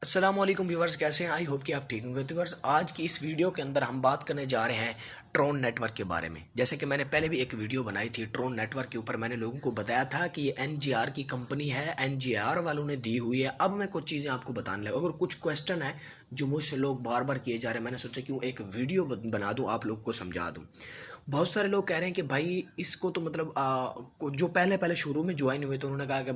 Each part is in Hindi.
अस्सलामुअलैकुम व्यूवर्स, कैसे हैं? आई होप कि आप ठीक होंगे। तो व्यूवर्स, आज की इस वीडियो के अंदर हम बात करने जा रहे हैं ट्रोन नेटवर्क के बारे में। जैसे कि मैंने पहले भी एक वीडियो बनाई थी ट्रोन नेटवर्क के ऊपर। मैंने लोगों को बताया था कि ये एनजीआर की कंपनी है, एनजीआर वालों ने दी हुई है। अब मैं कुछ चीज़ें आपको बताने लगा। अगर कुछ क्वेश्चन है जो मुझसे लोग बार बार किए जा रहे हैं, मैंने सोचा क्यों एक वीडियो बना दूँ, आप लोग को समझा दूँ। बहुत सारे लोग कह रहे हैं कि भाई इसको तो मतलब जो पहले पहले शुरू में ज्वाइन हुए तो उन्होंने कहा कि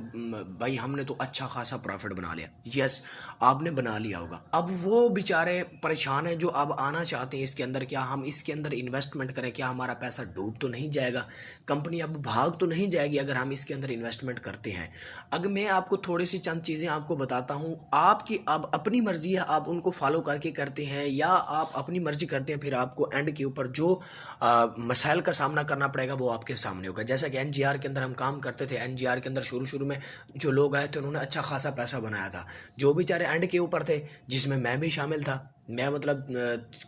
भाई हमने तो अच्छा खासा प्रॉफिट बना लिया। यस, आपने बना लिया होगा। अब वो बेचारे परेशान हैं जो अब आना चाहते हैं इसके अंदर। क्या हम इसके अंदर इन्वेस्टमेंट करें? क्या हमारा पैसा डूब तो नहीं जाएगा? कंपनी अब भाग तो नहीं जाएगी अगर हम इसके अंदर इन्वेस्टमेंट करते हैं? अगर मैं आपको थोड़ी सी चंद चीज़ें आपको बताता हूँ। आपकी अब अपनी मर्जी है, आप उनको फॉलो करके करते हैं या आप अपनी मर्जी करते हैं, फिर आपको एंड के ऊपर जो मसाइल का सामना करना पड़ेगा वो आपके सामने होगा। जैसा कि एनजीआर के अंदर हम काम करते थे, एनजीआर के अंदर शुरू शुरू में जो लोग आए थे उन्होंने अच्छा खासा पैसा बनाया था। जो बेचारे एंड के ऊपर थे, जिसमें मैं भी शामिल था। मैं मतलब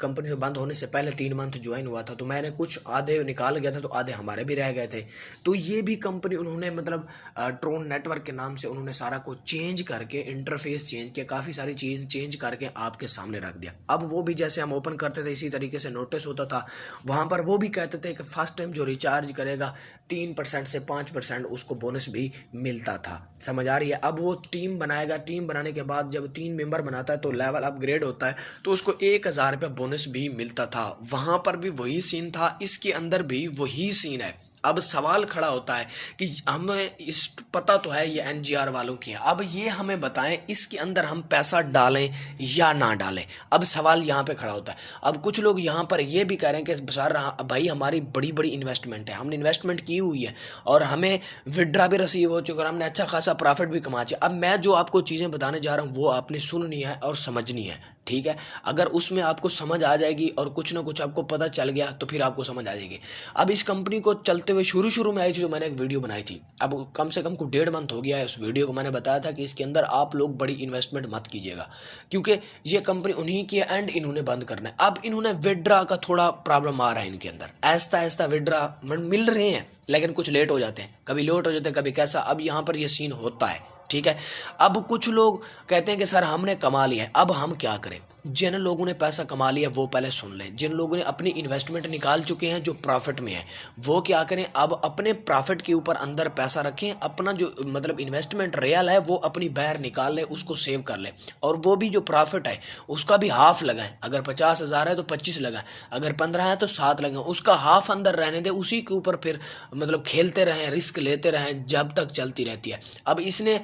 कंपनी से बंद होने से पहले 3 मंथ ज्वाइन हुआ था, तो मैंने कुछ आधे निकाल गया था तो आधे हमारे भी रह गए थे। तो ये भी कंपनी उन्होंने मतलब ट्रोन नेटवर्क के नाम से उन्होंने सारा कुछ चेंज करके, इंटरफेस चेंज किया, काफ़ी सारी चीज़ चेंज करके आपके सामने रख दिया। अब वो भी जैसे हम ओपन करते थे इसी तरीके से नोटिस होता था। वहाँ पर वो भी कहते थे कि फर्स्ट टाइम जो रिचार्ज करेगा 3% से 5% उसको बोनस भी मिलता था। समझ आ रही है? अब वो टीम बनाएगा, टीम बनाने के बाद जब 3 मेंबर बनाता है तो लेवल अपग्रेड होता है, तो उसको 1,000 रुपये बोनस भी मिलता था। वहाँ पर भी वही सीन था, इसके अंदर भी वही सीन है। अब सवाल खड़ा होता है कि हमें इस पता तो है ये एनजीआर वालों की है, अब ये हमें बताएं इसके अंदर हम पैसा डालें या ना डालें। अब सवाल यहाँ पे खड़ा होता है। अब कुछ लोग यहाँ पर ये भी कह रहे हैं कि सर भाई हमारी बड़ी बड़ी इन्वेस्टमेंट है, हमने इन्वेस्टमेंट की हुई है और हमें विड्रा भी रिसीव हो चुका है, हमने अच्छा खासा प्रॉफिट भी कमा चाहिए। अब मैं जो आपको चीज़ें बताने जा रहा हूँ वो आपने सुननी है और समझनी है, ठीक है? अगर उसमें आपको समझ आ जाएगी और कुछ ना कुछ आपको पता चल गया तो फिर आपको समझ आ जाएगी। अब इस कंपनी को चलते हुए शुरू शुरू में आई थी, तो मैंने एक वीडियो बनाई थी। अब कम से कम को 1.5 मंथ हो गया है उस वीडियो को। मैंने बताया था कि इसके अंदर आप लोग बड़ी इन्वेस्टमेंट मत कीजिएगा, क्योंकि ये कंपनी उन्हीं की है एंड इन्होंने बंद करना है। अब इन्होंने विड्रा का थोड़ा प्रॉब्लम आ रहा है इनके अंदर। ऐसा ऐसा विड्रा मिल रहे हैं लेकिन कुछ लेट हो जाते हैं, कभी लेट हो जाते हैं, कभी कैसा। अब यहाँ पर ये सीन होता है, ठीक है? अब कुछ लोग कहते हैं कि सर हमने कमा लिया है, अब हम क्या करें? जिन लोगों ने पैसा कमा लिया वो पहले सुन लें। जिन लोगों ने अपनी इन्वेस्टमेंट निकाल चुके हैं जो प्रॉफिट में है, वो क्या करें? अब अपने प्रॉफिट के ऊपर अंदर पैसा रखें। अपना जो मतलब इन्वेस्टमेंट रियल है वो अपनी बाहर निकाल लें, उसको सेव कर लें। और वो भी जो प्रॉफिट है उसका भी हाफ लगाएं। अगर 50,000 है तो 25 लगाएं, अगर 15 है तो 7 लगाएं, उसका हाफ अंदर रहने दें। उसी के ऊपर फिर मतलब खेलते रहें, रिस्क लेते रहें जब तक चलती रहती है। अब इसने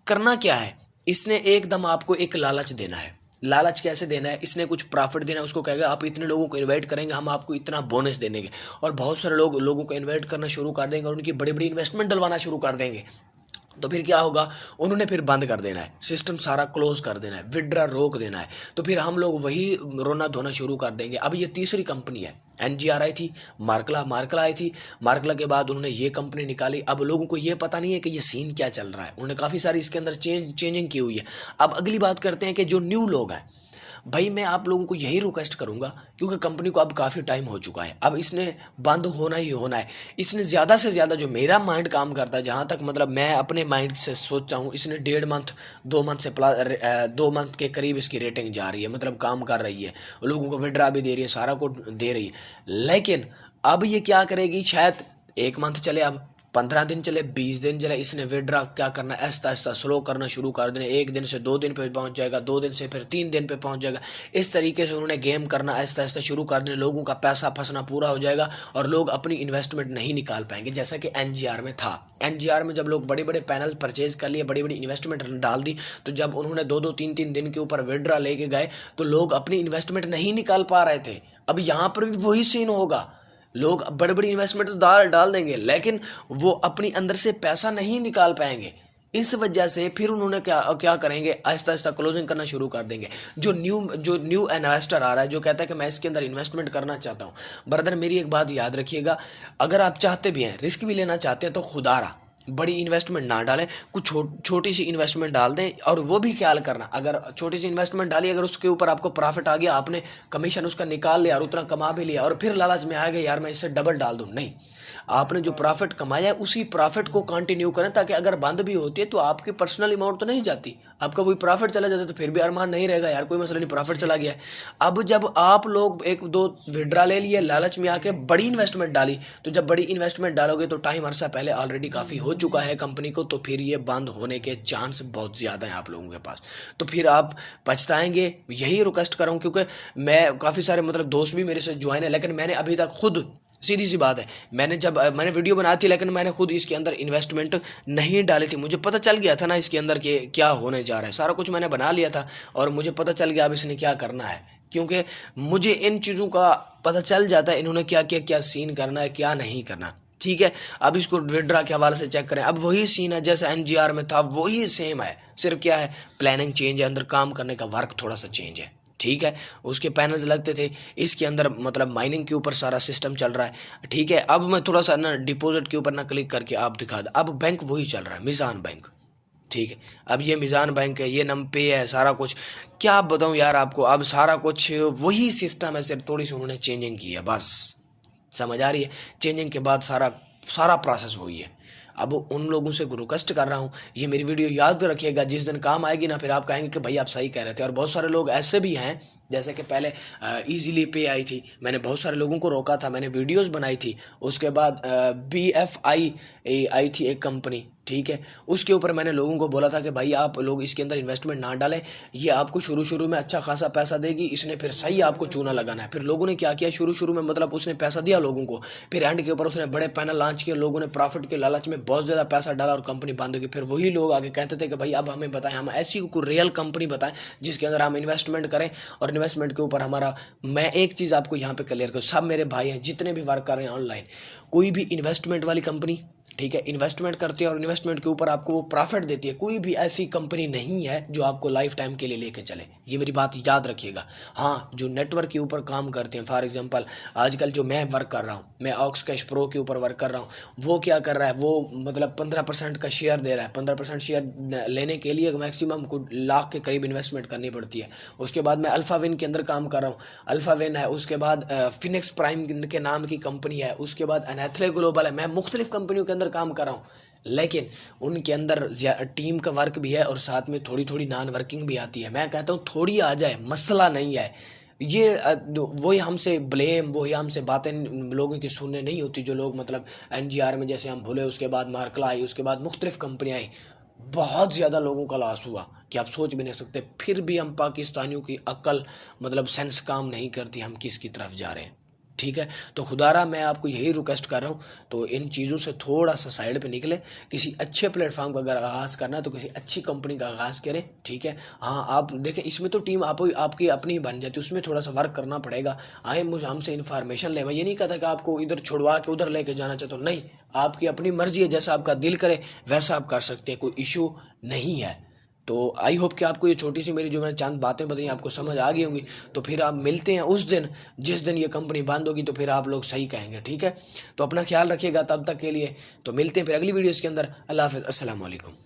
करना क्या है? इसने एकदम आपको एक लालच देना है। लालच कैसे देना है? इसने कुछ प्रॉफिट देना है। उसको कहेगा आप इतने लोगों को इनवाइट करेंगे, हम आपको इतना बोनस दे देंगे। और बहुत सारे लोगों को इनवाइट करना शुरू कर देंगे और उनकी बड़ी बड़ी इन्वेस्टमेंट डलवाना शुरू कर देंगे। तो फिर क्या होगा? उन्होंने फिर बंद कर देना है, सिस्टम सारा क्लोज कर देना है, विड्रा रोक देना है। तो फिर हम लोग वही रोना धोना शुरू कर देंगे। अब ये तीसरी कंपनी है। एनजीआर आई थी, मार्कला आई थी, मार्कला के बाद उन्होंने ये कंपनी निकाली। अब लोगों को ये पता नहीं है कि ये सीन क्या चल रहा है। उन्होंने काफ़ी सारी इसके अंदर चेंजिंग की हुई है। अब अगली बात करते हैं कि जो न्यू लोग हैं, भाई मैं आप लोगों को यही रिक्वेस्ट करूंगा, क्योंकि कंपनी को अब काफ़ी टाइम हो चुका है, अब इसने बंद होना ही होना है। इसने ज़्यादा से ज़्यादा जो मेरा माइंड काम करता है, जहाँ तक मतलब मैं अपने माइंड से सोचता हूँ, इसने 1.5 मंथ 2 मंथ से प्लस 2 मंथ के करीब इसकी रेटिंग जा रही है, मतलब काम कर रही है, लोगों को विड्रा भी दे रही है, सारा कुछ दे रही है। लेकिन अब ये क्या करेगी? शायद 1 मंथ चले, अब 15 दिन चले, 20 दिन चले, इसने विड्रा क्या करना है? ऐसा ऐसा स्लो करना शुरू कर देना। 1 दिन से 2 दिन पे पहुंच जाएगा, 2 दिन से फिर 3 दिन पे पहुंच जाएगा। इस तरीके से उन्होंने गेम करना ऐसा ऐसा शुरू कर देना। लोगों का पैसा फंसना पूरा हो जाएगा और लोग अपनी इन्वेस्टमेंट नहीं निकाल पाएंगे, जैसा कि एनजीआर में था। एनजीआर में जब लोग बड़े बड़े पैनल परचेज कर लिए, बड़ी बड़ी इन्वेस्टमेंट डाल दी, तो जब उन्होंने 2-2 3-3 दिन के ऊपर विड्रा लेके गए तो लोग अपनी इन्वेस्टमेंट नहीं निकाल पा रहे थे। अब यहाँ पर भी वही सीन होगा। लोग बड़ी बड़ी इन्वेस्टमेंट तो डाल डाल देंगे लेकिन वो अपनी अंदर से पैसा नहीं निकाल पाएंगे। इस वजह से फिर उन्होंने क्या क्या करेंगे? आहिस्ता आहिस्ता क्लोजिंग करना शुरू कर देंगे। जो न्यू इन्वेस्टर आ रहा है, जो कहता है कि मैं इसके अंदर इन्वेस्टमेंट करना चाहता हूँ, ब्रदर मेरी एक बात याद रखिएगा, अगर आप चाहते भी हैं, रिस्क भी लेना चाहते हैं, तो खुदारा बड़ी इन्वेस्टमेंट ना डालें, कुछ छोटी सी इन्वेस्टमेंट डाल दें। और वो भी ख्याल करना, अगर छोटी सी इन्वेस्टमेंट डाली, अगर उसके ऊपर आपको प्रॉफिट आ गया, आपने कमीशन उसका निकाल लिया और उतना कमा भी लिया और फिर लालच में आ गए यार मैं इससे डबल डाल दूं, नहीं। आपने जो प्रॉफिट कमाया है उसी प्रॉफिट को कंटिन्यू करें, ताकि अगर बंद भी होती है तो आपकी पर्सनल अमाउंट तो नहीं जाती, आपका वही प्रॉफिट चला जाता है तो फिर भी अरमान नहीं रहेगा यार, कोई मसला नहीं, प्रॉफिट चला गया है। अब जब आप लोग एक दो विड्रा ले लिए, लालच में आके बड़ी इन्वेस्टमेंट डाली, तो जब बड़ी इन्वेस्टमेंट डालोगे तो टाइम अरसा पहले ऑलरेडी काफ़ी हो चुका है कंपनी को, तो फिर ये बंद होने के चांस बहुत ज़्यादा हैं आप लोगों के पास, तो फिर आप पछताएंगे। यही रिक्वेस्ट कर रहा हूँ, क्योंकि मैं काफ़ी सारे मतलब दोस्त भी मेरे से ज्वाइन है, लेकिन मैंने अभी तक खुद, सीधी सी बात है, मैंने वीडियो बनाई थी लेकिन मैंने खुद इसके अंदर इन्वेस्टमेंट नहीं डाली थी। मुझे पता चल गया था ना इसके अंदर के क्या होने जा रहा है, सारा कुछ मैंने बना लिया था और मुझे पता चल गया अब इसने क्या करना है, क्योंकि मुझे इन चीज़ों का पता चल जाता है इन्होंने क्या क्या क्या सीन करना है, क्या नहीं करना। ठीक है, अब इसको विड्रा के हवाले से चेक करें, अब वही सीन है जैसा एनजीआर में था, वही सेम है, सिर्फ क्या है प्लानिंग चेंज है, अंदर काम करने का वर्क थोड़ा सा चेंज है। ठीक है, उसके पैनल्स लगते थे, इसके अंदर मतलब माइनिंग के ऊपर सारा सिस्टम चल रहा है। ठीक है, अब मैं थोड़ा सा ना डिपॉजिट के ऊपर ना क्लिक करके आप दिखा दूँ, अब बैंक वही चल रहा है, मिज़ान बैंक। ठीक है, अब ये मिज़ान बैंक है, ये नमपे है, सारा कुछ क्या बताऊँ यार आपको, अब सारा कुछ वही सिस्टम है, सिर्फ थोड़ी सी उन्होंने चेंजिंग की है बस, समझ आ रही है। चेंजिंग के बाद सारा सारा प्रोसेस वही है। अब उन लोगों से रिक्वेस्ट कर रहा हूँ, ये मेरी वीडियो याद रखिएगा, जिस दिन काम आएगी ना फिर आप कहेंगे कि भाई आप सही कह रहे थे। और बहुत सारे लोग ऐसे भी हैं, जैसे कि पहले इजीली पे आई थी, मैंने बहुत सारे लोगों को रोका था, मैंने वीडियोस बनाई थी। उसके बाद BFI आई थी एक कंपनी, ठीक है, उसके ऊपर मैंने लोगों को बोला था कि भाई आप लोग इसके अंदर इन्वेस्टमेंट ना डालें, ये आपको शुरू में अच्छा खासा पैसा देगी। इसने फिर सही आपको चूना लगाना है। फिर लोगों ने क्या किया, शुरू में मतलब उसने पैसा दिया लोगों को, फिर एंड के ऊपर उसने बड़े पैनल लॉन्च किए, लोगों ने प्रॉफिट के लालच में बहुत ज़्यादा पैसा डाला और कंपनी बंद होगी। फिर वही लोग आगे कहते थे कि भाई अब हमें बताएं, हम ऐसी कोई रियल कंपनी बताएं जिसके अंदर हम इन्वेस्टमेंट करें और इन्वेस्टमेंट के ऊपर हमारा। मैं एक चीज़ आपको यहाँ पे क्लियर करूँ, सब मेरे भाई हैं जितने भी वर्क कर रहे हैं ऑनलाइन, कोई भी इन्वेस्टमेंट वाली कंपनी, ठीक है, इन्वेस्टमेंट करती है और इन्वेस्टमेंट के ऊपर आपको वो प्रॉफिट देती है, कोई भी ऐसी कंपनी नहीं है जो आपको लाइफ टाइम के लिए लेके चले, ये मेरी बात याद रखिएगा। हाँ, जो नेटवर्क के ऊपर काम करते हैं, फॉर एग्जांपल आजकल जो मैं वर्क कर रहा हूँ, मैं ऑक्स कैश प्रो के ऊपर वर्क कर रहा हूँ, वो क्या कर रहा है, वो मतलब 15% का शेयर दे रहा है। 15% शेयर लेने के लिए मैक्सिमम को लाख के करीब इन्वेस्टमेंट करनी पड़ती है। उसके बाद मैं अल्फ़ा विन के अंदर काम कर रहा हूँ, अल्फ़ा विन है, उसके बाद फिनिक्स प्राइम के नाम की कंपनी है, उसके बाद अनेथले ग्लोबल है। मैं मुख्तलिफ कंपनियों के अंदर काम कर रहा हूँ, लेकिन उनके अंदर टीम का वर्क भी है और साथ में थोड़ी थोड़ी नॉन वर्किंग भी आती है। मैं कहता हूँ थोड़ी आ जाए मसला नहीं है, ये वही हमसे ब्लेम, वही हमसे बातें लोगों की सुनने नहीं होती। जो लोग मतलब एनजीआर में जैसे हम भूले, उसके बाद मार्कला आई, उसके बाद मुख्तलिफ कंपनियाँ आई, बहुत ज़्यादा लोगों का लॉस हुआ कि आप सोच भी नहीं सकते। फिर भी हम पाकिस्तानियों की अक्ल मतलब सेंस काम नहीं करती, हम किसकी तरफ जा रहे हैं। ठीक है, तो खुदारा मैं आपको यही रिक्वेस्ट कर रहा हूँ, तो इन चीज़ों से थोड़ा सा साइड पे निकले। किसी अच्छे प्लेटफॉर्म का अगर आगाज़ करना है तो किसी अच्छी कंपनी का आगाज़ करें। ठीक है, हाँ आप देखें, इसमें तो टीम आपकी अपनी ही बन जाती है, उसमें थोड़ा सा वर्क करना पड़ेगा। आए मुझे हमसे इन्फॉर्मेशन ले, मैं ये नहीं कहता कि आपको इधर छुड़वा के उधर लेके जाना चाहता हूँ, नहीं, आपकी अपनी मर्जी है, जैसा आपका दिल करे वैसा आप कर सकते हैं, कोई इशू नहीं है। तो आई होप कि आपको ये छोटी सी मेरी जो मैंने चंद बातें बताई आपको समझ आ गई होंगी। तो फिर आप मिलते हैं उस दिन जिस दिन ये कंपनी बंद होगी, तो फिर आप लोग सही कहेंगे। ठीक है, तो अपना ख्याल रखिएगा, तब तक के लिए तो मिलते हैं फिर अगली वीडियोज़ के अंदर। अल्लाह हाफ़िज़, अस्सलाम वालेकुम।